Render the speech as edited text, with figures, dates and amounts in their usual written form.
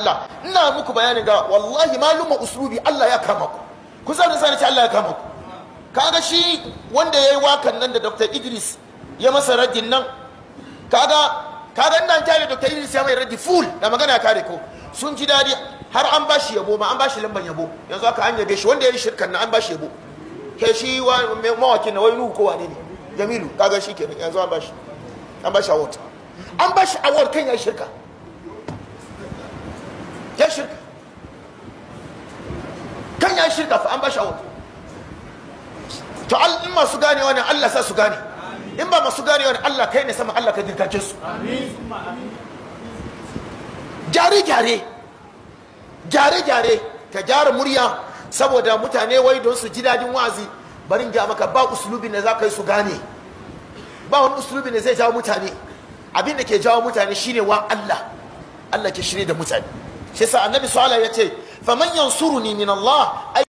Allah ina muku bayani ga wallahi maluma uslubi Allah ya kama ku kun san sai ce Allah ya kama ku kaga shi wanda yayi wakan nan da Dr. Idris ya masa raddin nan kaga ina tare Dr. Idris ya mai raddi full da magana kare ko sun ji dadi har an bashi yabo ma an bashi lamban yabo yanzu aka an yabe shi wanda yayi shirkan nan an bashi yabo ke shi wa mawakin na wai nuhu ko wane ne Jamilu kaga shi kenan yanzu an bashi award kan yayi shirka ya shirka kan ya shirka fa an ba shawar to in masu gane wani Allah sa su gane in ba masu gane wani Allah kai ne sama Allah ka dirkace su gyare ka gyara murya saboda mutane wai don su ji dadin wazi barin ga maka ba uslubi ne za ka yi su gane ba wani uslubi ne zai jawo mutane abin da ke jawo mutane shine wa Allah ke shirye da mutane shi sa annabi sallallahu ya ce faman yansuruni min Allah ay